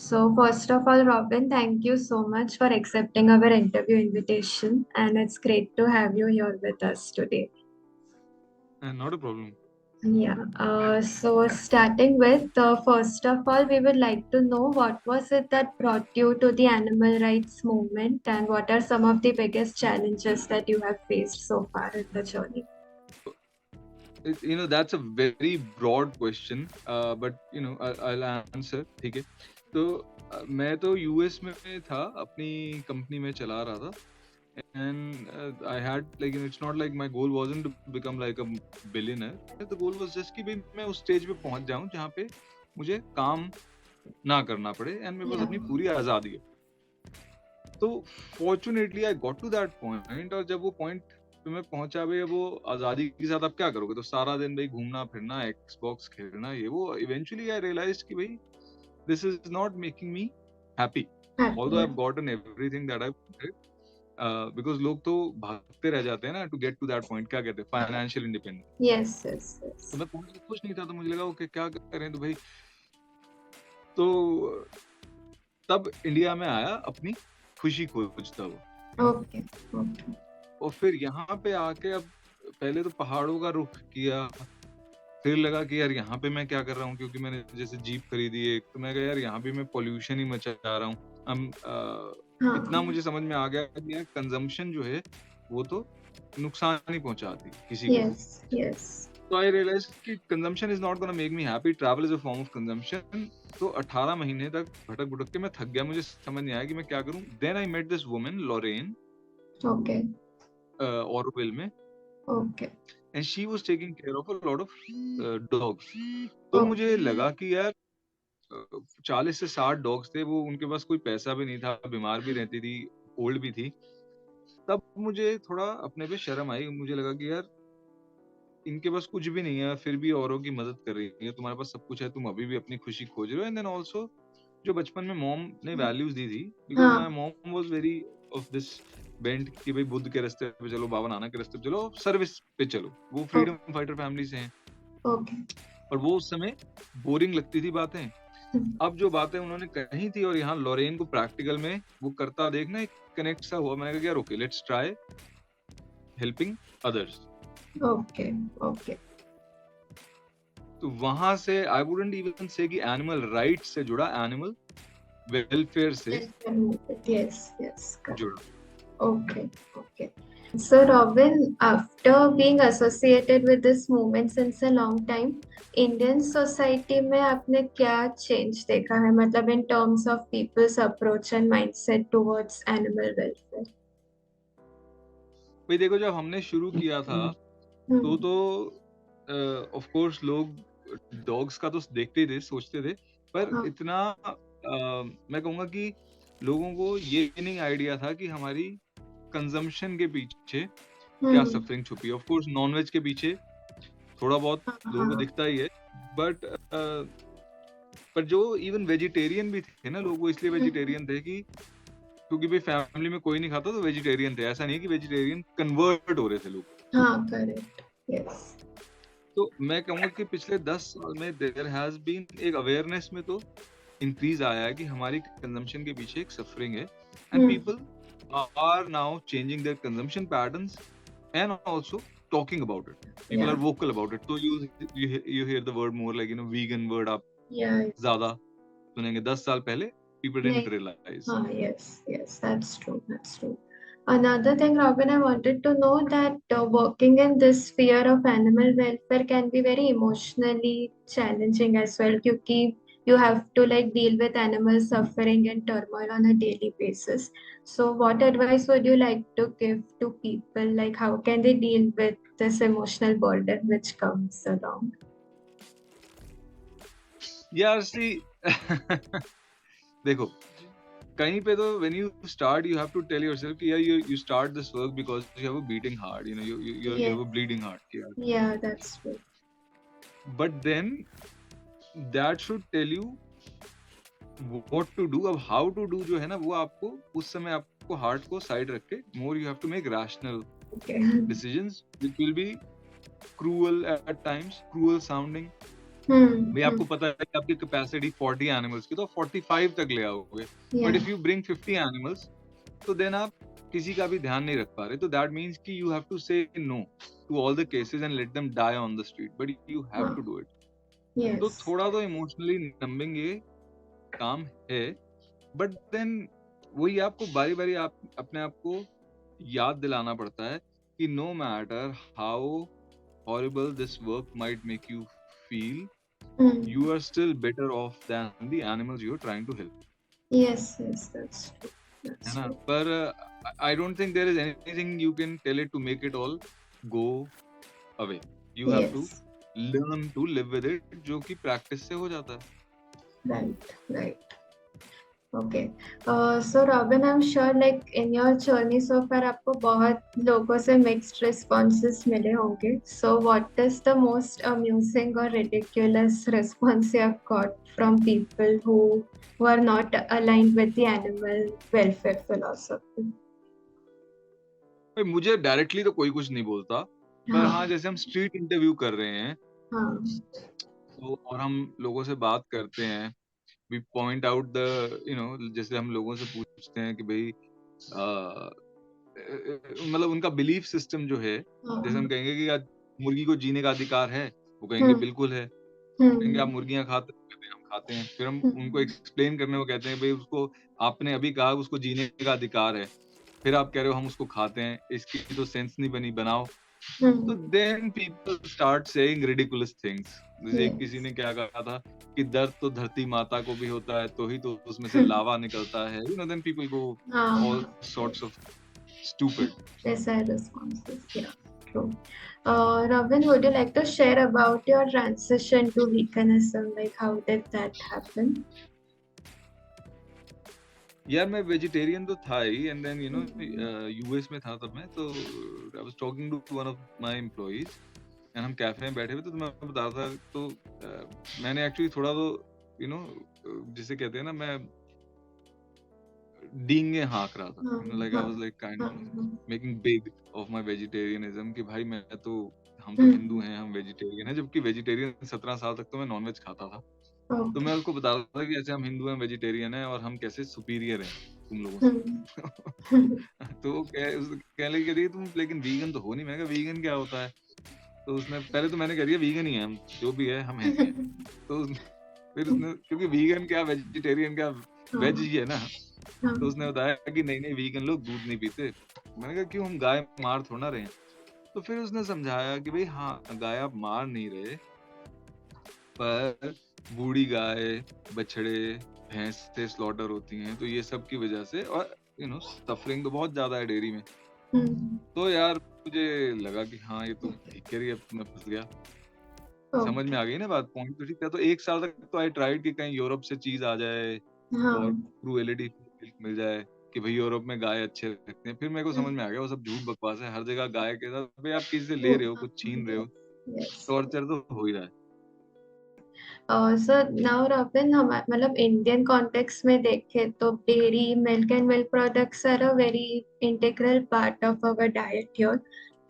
So, first of all, Robin, thank you so much for accepting our interview invitation, and it's great to have you here with us today. Not a problem. Yeah, so starting with, first of all, we would like to know what was it that brought you to the animal rights movement, and what are some of the biggest challenges that you have faced so far in the journey? That's a very broad question, but I'll answer. ठीक है. तो मैं तो US में था, अपनी company में चला रहा था. And I had it's not like my goal wasn't to become like a billionaire. The goal was just कि भाई मैं उस स्टेज पे पहुंच जाऊं जहाँ पे मुझे काम ना करना पड़े एंड मेरे पास Yeah. अपनी पूरी आजादी है. तो fortunately I got to that point, और जब वो पॉइंट पे मैं पहुंचा भाई, वो आजादी के साथ आप क्या करोगे? तो सारा दिन भाई घूमना फिरना, एक्सबॉक्स खेलना, ये वो. इवेंचुअली आई रियलाइज्ड कि भाई this is not making me happy, Happy. Although I Yeah. Have gotten everything that I wanted. Because लोग तो भागते रह जाते हैं ना to get to that point, क्या कहते हैं, फाइनेंशियल इंडिपेंडेंस. Yes, yes, तो yes. मैं पहुंच के खुश नहीं था, तो मुझे लगा ओके क्या करें. तो भाई तो तब इंडिया में आया, अपनी खुशी खोजता वो. Okay, okay. और फिर यहाँ पे आके अब पहले तो पहाड़ों का रुख किया, फिर लगा कि यार यहाँ पे मैं क्या कर रहा हूँ, क्योंकि मैंने जैसे जीप खरीदी एक, तो मैं कहा यार यहाँ भी मैं पोल्यूशन ही मचा रहा हूँ. इतना हाँ. मुझे समझ में आ गया कि यार कंजम्पशन जो है वो तो नुकसान ही पहुंचाती किसी को भी. Yes, yes. तो आई रियलाइज कि consumption is not gonna make me happy, travel is a form of consumption. तो 18 महीने तक भटक भटक के मैं थक गया, मुझे समझ नहीं आया कि मैं क्या करूं. Then I met this woman Lauren Okay, Auroville में, okay, and she was taking care of a lot of dogs. तो okay. मुझे लगा कि यार 40 से 60 डॉग्स थे, वो उनके पास कोई पैसा भी नहीं था, बीमार भी रहती थी, ओल्ड भी थी. तब मुझे थोड़ा अपने पे शर्म आई, मुझे लगा कि यार इनके पास कुछ भी नहीं है, फिर भी औरों की मदद कर रही है. तुम्हारे पास सब कुछ है, तुम अभी भी अपनी खुशी खोज रहे हो. एंड देन ऑल्सो जो बचपन में मॉम ने वैल्यूज दी थी, बिकॉज माई हाँ. Mom was very of this bent कि भाई बुद्ध के रास्ते पे चलो, बाबा नानक के रास्ते पे चलो, सर्विस पे चलो. वो फ्रीडम फाइटर फैमिली से हैं, Okay. और वो उस समय बोरिंग लगती थी बातें. अब जो बातें उन्होंने कही थी और यहाँ लॉरेन को प्रैक्टिकल में वो करता देखना, एक कनेक्ट सा हुआ. मैंने कहा यार okay, let's try helping others. Okay, okay. तो वहां से आई वुडंट इवन से कि एनिमल राइट्स से जुड़ा, एनिमल वेलफेयर से Yes, yes, correct. जुड़ा. Okay, okay. So, Robin, after being associated with this movement since a long time, Indian society में आपने क्या change देखा है, मतलब in terms of people's approach and mindset towards animal welfare? भाई देखो, जब हमने शुरू किया था तो ऑफ कोर्स लोग डॉग्स का तो देखते थे, सोचते थे, पर हाँ. इतना मैं कहूँगा कि लोगों को ये नहीं आइडिया था कि हमारी कंजम्पशन के पीछे क्या सफरिंग छुपी है. ऑफ कोर्स नॉनवेज के पीछे थोड़ा बहुत लोगों को दिखता ही है, बट पर जो इवन वेजिटेरियन भी थे ना लोग, वो इसलिए वेजिटेरियन थे कि क्योंकि भाई फैमिली में कोई नहीं खाता तो वेजिटेरियन थे. ऐसा नहीं है कि वेजिटेरियन कन्वर्ट हो रहे थे लोग. हाँ, correct. Yes. तो मैं कहूँगा कि पिछले 10 साल में देयर हैज बीन एक अवेयरनेस में तो इंक्रीज आया है कि हमारी कंजम्पशन के पीछे एक सफरिंग है, and people are now changing their consumption patterns and also talking about it. People Yeah. are vocal about it. So you hear the word more, like vegan word आप Yeah. ज्यादा सुनेंगे. 10 साल पहले people didn't नहीं. realize. Yes, yes, that's true. That's true. Another thing, Robin, I wanted to know that working in this sphere of animal welfare can be very emotionally challenging as well, because you have to like deal with animal suffering and turmoil on a daily basis. So, what advice would you like to give to people? Like, how can they deal with this emotional burden which comes along? Yeah, see, देखो, कहीं पे तो when you start you have to tell yourself कि यार you start this work because you have a beating heart, you Yeah. have a bleeding heart. Yeah, that's true. But then that should tell you what to do. अब how to do जो है ना, वो आपको उस समय आपको heart को side रख के more you have to make rational Okay. decisions which will be cruel at times, cruel sounding, भाई आपको हम्म पता है कि आपकी कैपेसिटी 40 एनिमल्स की, तो 45 तक ले आओगे, या but if you bring 50 animals, तो देन आप किसी का भी ध्यान नहीं रख पा रहे, तो दैट मीन्स कि you have to say no to all the cases and let them die on the street, but you have हाँ टू डू इट। तो यस थोड़ा तो इमोशनली नंबिंग ये काम है, बट देन वही आपको बारी बारी आप अपने आप को याद दिलाना पड़ता है कि no matter how horrible this work might make you feel, you are still better off than the animals you are trying to help. yes yes that's true है that's ना? true पर I don't think there is anything you can tell it to make it all go away. You have to yes learn to live with it, जो कि practice से हो जाता है. right okay so Robin I'm sure like in your journey so far आपको बहुत लोगों से mixed responses मिले होंगे so what is the most amusing or ridiculous response you have got from people who are not aligned with the animal welfare philosophy भाई मुझे directly तो कोई कुछ नहीं बोलता, पर हाँ जैसे हम स्ट्रीट इंटरव्यू कर रहे हैं तो और हम लोगों से बात करते हैं, वी पॉइंट आउट द जैसे हम लोगों से पूछते हैं कि भाई मतलब उनका बिलीफ सिस्टम जो है, जैसे हम कहेंगे कि आज मुर्गी को जीने का अधिकार है, वो कहेंगे बिल्कुल है, कहेंगे आप मुर्गियां खाते हैं, हम खाते हैं, फिर हम उनको एक्सप्लेन करने को कहते हैं भाई उसको आपने अभी कहा उसको जीने का अधिकार है, फिर आप कह रहे हो हम उसको खाते हैं, इसकी तो सेंस नहीं बनी, बनाओ। तो then people start saying ridiculous things, जैसे किसी ने क्या कहा था कि दर्द तो धरती माता को भी होता है, तो ही तो उसमें से लावा निकलता है, then people go all sorts of stupid. Desired responses, yeah, true. Robin, would you like to share about your transition to veganism? Like, how did that happen? यार मैं वेजिटेरियन तो था ही, एंड देन यूएस में था तब मैं, तो I was talking to one of my employees and हम कैफे में बैठे हुए थे, तो मैं बता रहा था, तो मैंने एक्चुअली थोड़ा तो जिसे कहते हैं ना, मैं डींगे हाँक रहा था, like I was like kind of making big of my vegetarianism, कि भाई मैं तो, हम तो हिंदू हैं, हम वेजिटेरियन हैं, जबकि वेजिटेरियन 17 साल तक तो मैं नॉनवेज खाता था। तो मैं उसको बता रहा था कि ऐसे हम हिंदू हैं, वेजिटेरियन हैं, और हम कैसे सुपीरियर हैं तुम लोगों से। तो वो कहने लगी कि तुम लेकिन वीगन तो हो नहीं। मैंने कहा वीगन क्या होता है? तो उसने पहले तो मैंने कह दिया वीगन ही है हम, जो भी है हम हैं। तो फिर उसने, क्योंकि वीगन क्या वेजिटेरियन क्या वेज ही है ना, तो उसने बताया कि नहीं वीगन लोग दूध नहीं पीते। मैंने कहा क्यों, हम गाय मार थोड़ा रहे हैं। तो फिर उसने समझाया कि भाई हाँ गाय आप मार नहीं रहे, पर बूढ़ी गाय, बछड़े, भैंस से स्लॉटर होती हैं, तो ये सब की वजह से, और सफरिंग तो बहुत ज्यादा है डेयरी में। तो यार मुझे लगा कि हाँ ये तो ठीक कह रही है, मैं फंस गया। समझ में आ गई ना बात, पॉइंट तो ठीक था। तो 1 साल तक तो आई ट्राइड कि कहीं यूरोप से चीज आ जाए और क्रूएलिटी मिल जाए कि भाई यूरोप में गाय अच्छे रखते हैं। फिर मेरे को समझ में आ गया वो सब झूठ बकवास है, हर जगह गाय के साथ भाई आप किसी से ले रहे हो, कुछ छीन रहे हो, टॉर्चर तो हो ही रहा है। So now Robin, हम मतलब इंडियन कॉन्टेक्स्ट में देखें तो dairy, milk and milk products are a very integral part of our diet here.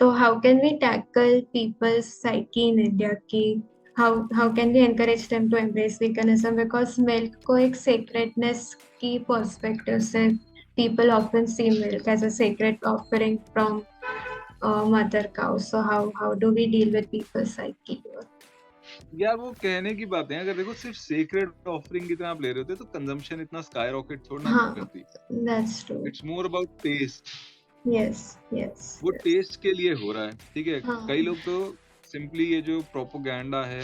तो how can we tackle people's psyche in India की how can we encourage them to embrace veganism, because milk को एक sacredness की perspective से people often see milk as a sacred offering from mother cow. So how do we deal with people's psyche here? यार वो कहने की बातें हैं, अगर देखो सिर्फ सेक्रेड ऑफरिंग की तरह आप ले रहे होते तो कंजम्पशन इतना स्काई रॉकेट थोड़ा ना करती। That's true. It's more about taste. Yes. वो टेस्ट के लिए हो रहा है, ठीक है। कई लोग तो सिंपली ये जो प्रोपोगेंडा है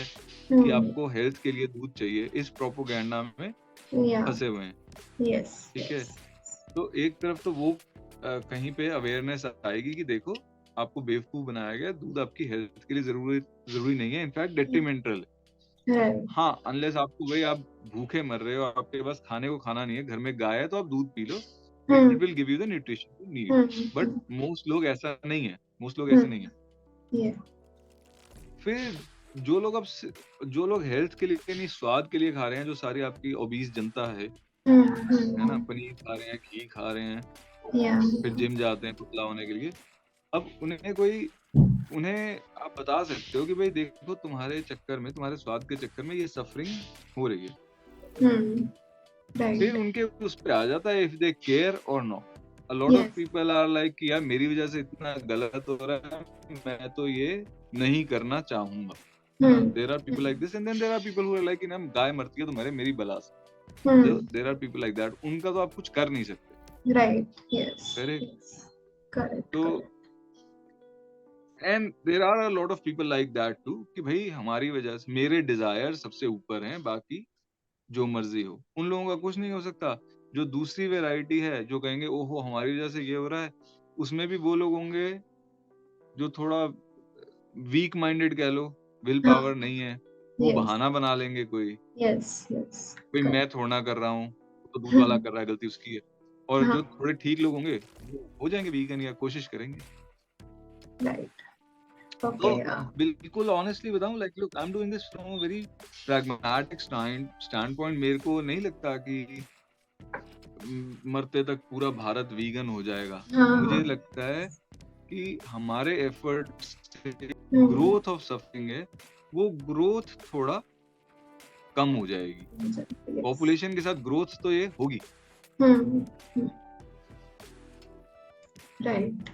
कि आपको हेल्थ के लिए दूध चाहिए, इस प्रोपोगेंडा में फंसे हुए हैं, ठीक है। तो एक तरफ तो वो कहीं पे अवेयरनेस आएगी कि देखो आपको बेवकूफ बनाया गया, दूध आपकी हेल्थ के लिए जरूरी नहीं है, इनफैक्ट डेट्रीमेंटल है। हाँ अनलेस आपको भाई आप भूखे मर रहे हो, आपके पास खाने को खाना नहीं है, घर में गाय है, तो आप दूध P low, it will give you the nutrition you need. But most लोग ऐसा नहीं है, मोस्ट लोग ऐसे नहीं है। फिर जो लोग हेल्थ के लिए नहीं, स्वाद के लिए खा रहे हैं, जो सारी आपकी ओबीस जनता है ना, पनीर खा रहे हैं, घी खा रहे हैं, फिर जिम जाते हैं पतला होने के लिए। अब उन्हें आप बता सकते हो कि भाई देखो तुम्हारे चक्कर में, तुम्हारे स्वाद के चक्कर में ये सफरिंग हो रही है। राइट। फिर उनके उस पे आ जाता है इफ दे केयर और no. A lot of yes. People are like कि यार मेरी वजह से इतना गलत हो रहा है, मैं तो ये नहीं करना चाहूंगा, है ना। There are people like this and then there are people who are like ना गाय मरती है तुम्हारे मेरी बला से। There are people like that, उनका तो आप कुछ कर नहीं सकते। राइट। यस। करेक्ट। करेक्ट तो correct. And there are a lot of people like that too कि भाई हमारी वजह से मेरे डिजायर सबसे ऊपर हैं, बाकी जो मर्जी हो। उन लोगों का कुछ नहीं हो सकता। जो दूसरी वैरायटी है जो कहेंगे ओहो हमारी वजह से ये हो रहा है, उसमें भी वो लोग होंगे जो थोड़ा वीक माइंडेड कह लो, विल पावर नहीं है, वो यस। बहाना बना लेंगे कोई, यस। यस। भाई मैं थोड़ा ना कर रहा हूँ, तो दूध वाला कर रहा है, गलती उसकी है। और जो थोड़े ठीक लोग होंगे वो हो जाएंगे वीगन या कोशिश करेंगे। राइट। तो ओके। बिल्कुल ऑनेस्टली बताऊं, like look I am doing this from a very pragmatic stand point. मेरे को नहीं लगता कि मरते तक पूरा भारत वीगन हो जाएगा। मुझे लगता है कि हमारे एफर्ट से ग्रोथ ऑफ सफरिंग है, वो ग्रोथ थोड़ा कम हो जाएगी। पॉपुलेशन के साथ ग्रोथ तो ये होगी। Right.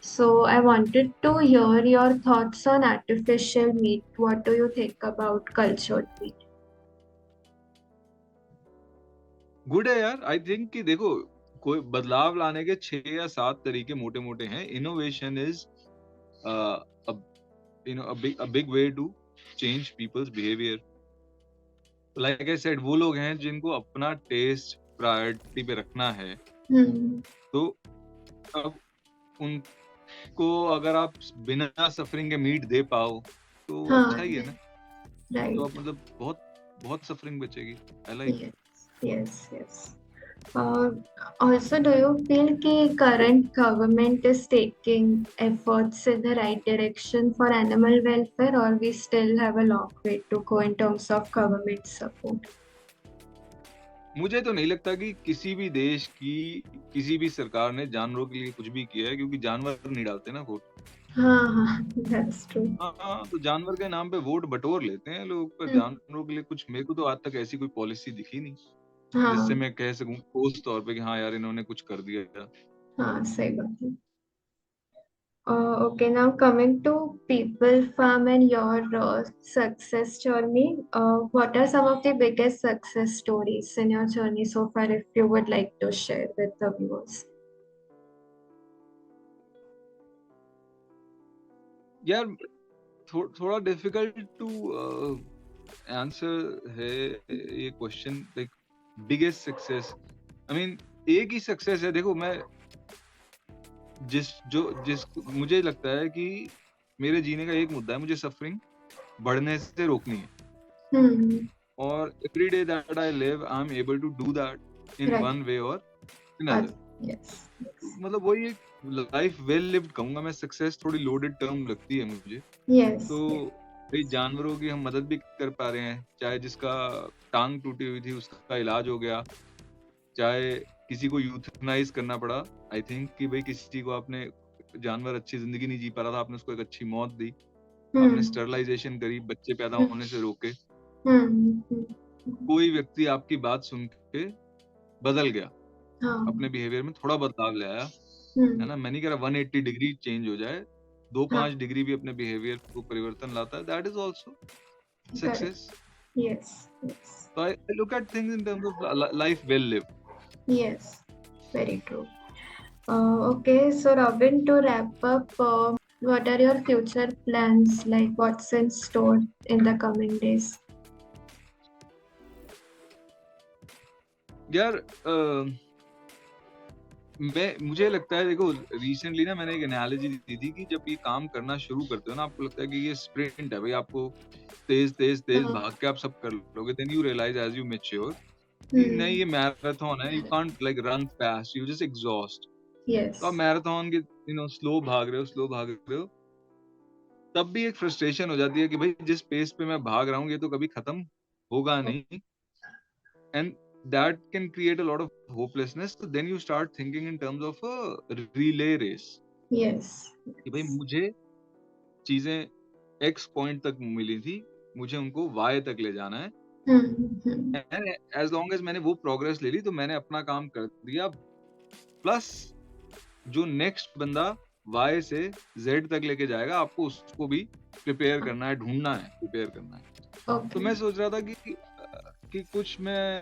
So I wanted to hear your thoughts on artificial meat. What do you think about cultured meat? Good है यार। आई थिंक कि देखो कोई बदलाव लाने के 6 या 7 तरीके मोटे मोटे हैं। Innovation is a big way to change people's behavior. Like I said, वो लोग हैं जिनको अपना टेस्ट प्रायोरिटी पे रखना है। तो अब उनको अगर आप बिना सफरिंग के मीट दे पाओ तो अच्छा ही है ना। तो अब मतलब बहुत बहुत सफरिंग बचेगी। I like it. Yes, yes. Also, do you feel that current government is taking efforts in the right direction for animal welfare, or we still have a long way to go in terms of government support? मुझे तो नहीं लगता कि किसी भी देश की किसी भी सरकार ने जानवरों के लिए कुछ भी किया है, क्योंकि जानवर नहीं डालते ना वोट। That's true. हाँ, तो जानवर के नाम पे वोट बटोर लेते हैं लोग, पर जानवरों के लिए कुछ मेरे को तो आज तक ऐसी कोई पॉलिसी दिखी नहीं जिससे मैं कह सकूं ठोस तौर पे कि हाँ यार इन्होंने कुछ कर दिया। हाँ, सही बात है। Okay, now coming to People Farm and your success journey, what are some of the biggest success stories in your journey so far, if you would like to share with the viewers? यार थोड़ा difficult to answer है ये question. Like biggest success, I mean एक ही success है। देखो मैं जिस मुझे लगता है कि मेरे जीने का एक मुद्दा है, मुझे सफरिंग बढ़ने से रोकनी है। और every day that I live I am able to do that in one way or another. मतलब वही एक लाइफ वेल लिव्ड कहूंगा मैं। सक्सेस थोड़ी लोडेड टर्म लगती है मुझे। तो भाई जानवरों की हम मदद भी कर पा रहे हैं, चाहे जिसका टांग टूटी हुई थी उसका इलाज हो गया, चाहे किसी को यूथनाइज करना पड़ा। आई थिंक कि भाई किसी को आपने जानवर अच्छी जिंदगी नहीं जी पा रहा था, आपने उसको एक अच्छी मौत दी, आपने स्टरलाइजेशन करी, बच्चे पैदा होने से रोके। कोई व्यक्ति आपकी बात सुन के बदल गया, अपने बिहेवियर में थोड़ा बदलाव ले आया, है ना। मैं नहीं कह रहा 180 डिग्री चेंज हो जाए, 2-5 डिग्री भी अपने बिहेवियर को परिवर्तन लाता है, that is also success. So I look at things in terms of life well lived. Yes, very true. Okay, so Robin, to wrap up, what are your future plans? Like, what's in store in the coming days? यार मुझे लगता है, देखो recently ना मैंने एक analogy दी थी कि जब ये काम करना शुरू करते हो ना, आपको लगता है कि ये स्प्रिंट है भाई, आपको तेज भाग के आप सब कर लोगे। Then you realize as you mature कि नहीं, ये मैराथन है, you can't like run fast, you just exhaust. तो आप मैराथन के स्लो भाग रहे हो, तब भी एक फ्रस्ट्रेशन हो जाती है कि भाई जिस पेस पे मैं भाग रहा हूँ ये तो कभी खत्म होगा नहीं, and that can create a lot of hopelessness. So then you start thinking in terms of a relay race. Yes. कि भाई मुझे चीजें X पॉइंट तक मिली थी, मुझे उनको Y तक ले जाना है। एंड एज लॉन्ग एज मैंने वो प्रोग्रेस ले ली तो मैंने अपना काम कर दिया, प्लस जो नेक्स्ट बंदा Y से Z तक लेके जाएगा आपको उसको भी प्रिपेयर करना है, ढूंढना है, प्रिपेयर करना है। तो मैं सोच रहा था कि कुछ मैं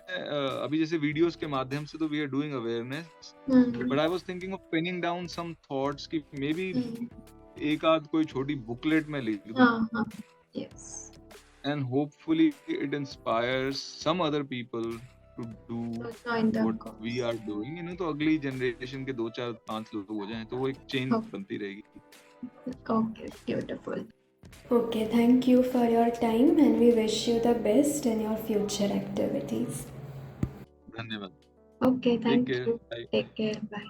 अभी जैसे वीडियोस के माध्यम से तो we are doing awareness, but I was thinking of penning down some thoughts कि मे बी एक आध कोई छोटी बुकलेट में लिख दूं, yes. and hopefully it inspires some other people to do So join the what cause. we are doing, you know, तो अगली जनरेशन के 2 4 5 लोग हो जाएं तो वो एक चेन बनती रहेगी। Okay, beautiful. Okay, thank you for your time and we wish you the best in your future activities. धन्यवाद। Okay, thank Take care. you. Bye. Take care. Bye.